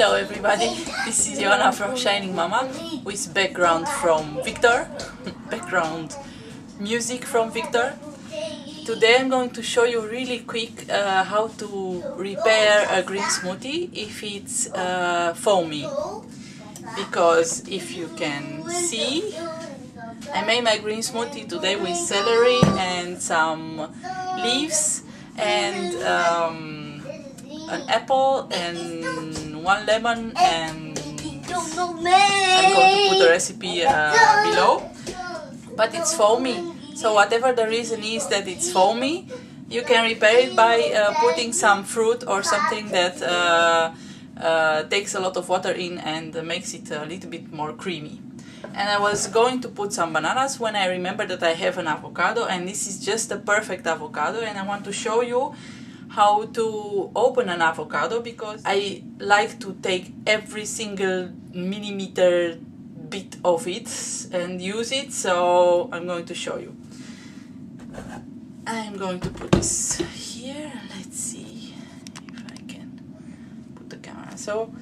Hello everybody, this is Joanna from Shining Mama with background from Victor, background music from Victor. Today I'm going to show you really quick how to repair a green smoothie if it's foamy. Because if you can see, I made my green smoothie today with celery and some leaves and an apple and one lemon, and I'm going to put the recipe below. But it's foamy, so whatever the reason is that it's foamy, you can repair it by putting some fruit or something that takes a lot of water in and makes it a little bit more creamy. And I was going to put some bananas when I remembered that I have an avocado, and this is just a perfect avocado, and I want to show you how to open an avocado, because I like to take every single millimeter bit of it and use it, so I'm going to show you. I'm going to put this here. Let's see if I can put the camera. So,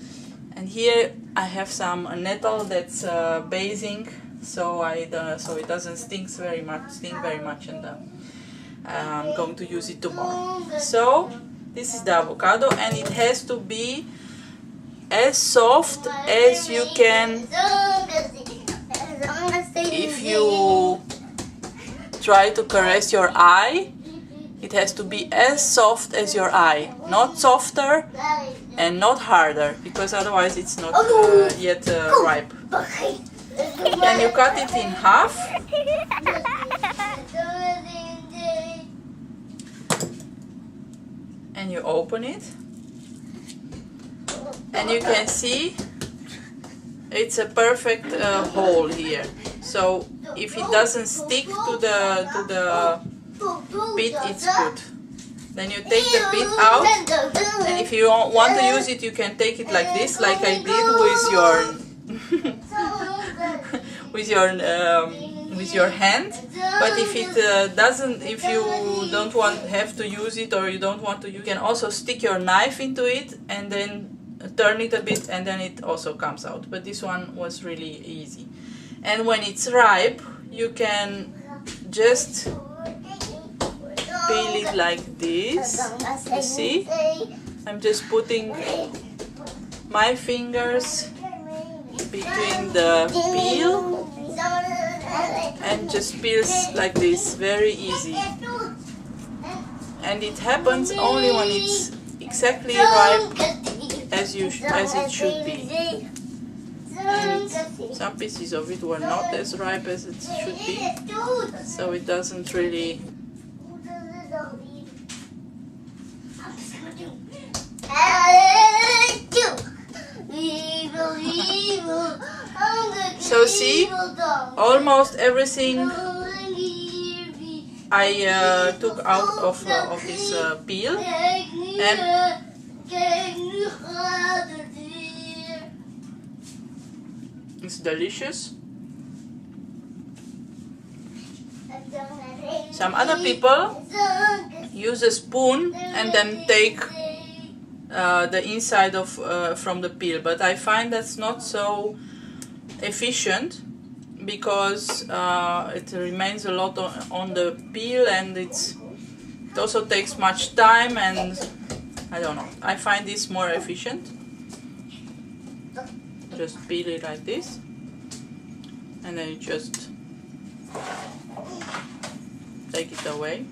and here I have some nettle that's basing, so so it doesn't stink very much, and I'm going to use it tomorrow. So this is the avocado, and it has to be as soft as you can. If you try to caress your eye, it has to be as soft as your eye, not softer and not harder, because otherwise it's not yet ripe. And you cut it in half. And you open it, and you can see it's a perfect hole here. So if it doesn't stick to the pit, it's good. Then you take the pit out, and if you want to use it, you can take it like this, like I did with your hand. But if it doesn't, if you don't have to use it, or you don't want to, you can also stick your knife into it and then turn it a bit, and then it also comes out. But this one was really easy. And when it's ripe, you can just peel it like this. You see? I'm just putting my fingers between the peel and just peels like this, very easy. And it happens only when it's exactly ripe as it should be. And some pieces of it were not as ripe as it should be, so it doesn't really. So see, almost everything I took out of this peel, and it's delicious. Some other people use a spoon and then take the inside of from the peel, but I find that's not so efficient, because it remains a lot on the peel, and it also takes much time, and I don't know. I find this more efficient. Just peel it like this, and then you just take it away.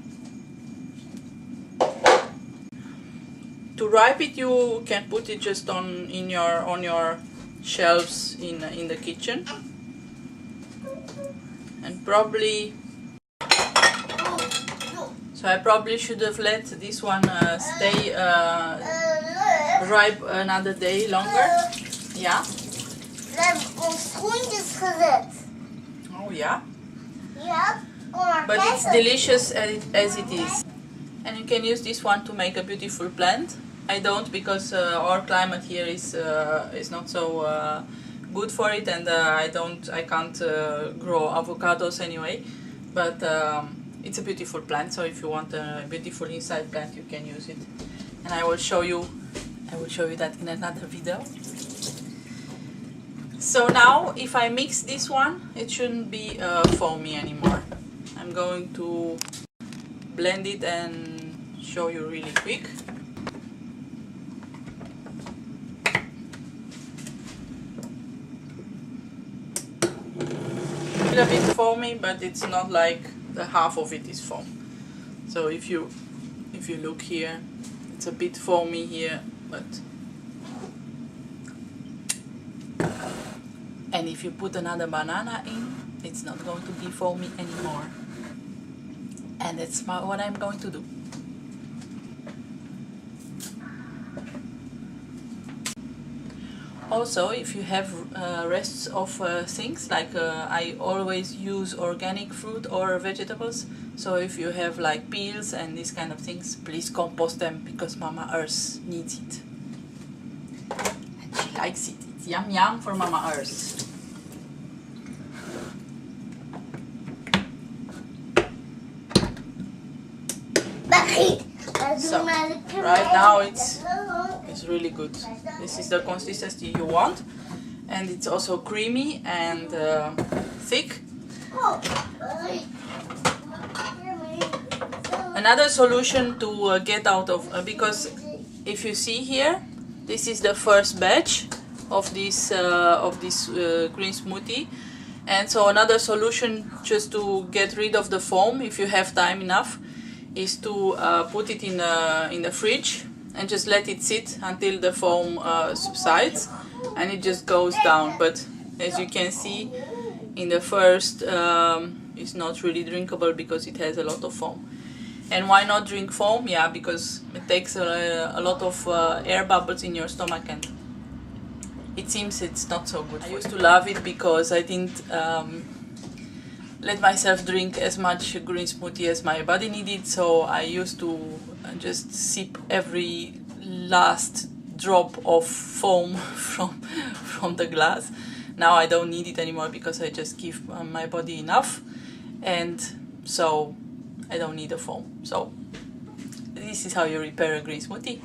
To ripe it, you can put it just on your shelves in the kitchen, and probably. So I probably should have let this one stay ripe another day longer. Yeah. Oh yeah. Yeah. But it's delicious as it is. And you can use this one to make a beautiful plant. I don't, because our climate here is not so good for it, and I can't grow avocados anyway. But it's a beautiful plant, so if you want a beautiful inside plant, you can use it. And I will show you I will show you that in another video. So now if I mix this one, it shouldn't be foamy anymore. I'm going to blend it and show you really quick. A bit foamy, but it's not like the half of it is foam. So if you look here, it's a bit foamy here, but and if you put another banana in, it's not going to be foamy anymore. And that's what I'm going to do. Also, if you have rests of things, like I always use organic fruit or vegetables, so if you have like peels and these kind of things, please compost them, because Mama Earth needs it. And she likes it. It's yum yum for Mama Earth. So, right now it's really good. This is the consistency you want, and it's also creamy and thick. Another solution to get out of, because if you see here, this is the first batch of this green smoothie, and so another solution just to get rid of the foam, if you have time enough, is to put it in the fridge and just let it sit until the foam subsides, and it just goes down. But as you can see, in the first it's not really drinkable because it has a lot of foam. And why not drink foam? Yeah, because it takes a lot of air bubbles in your stomach, and it seems it's not so good. I used to love it because I didn't let myself drink as much green smoothie as my body needed, so I used to just sip every last drop of foam from the glass. Now I don't need it anymore because I just give my body enough, and so I don't need the foam. So this is how you repair a green smoothie.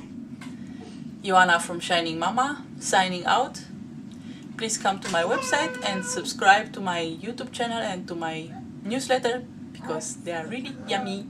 Ioana from Shining Mama signing out. Please come to my website and subscribe to my YouTube channel and to my newsletter, because they are really yummy.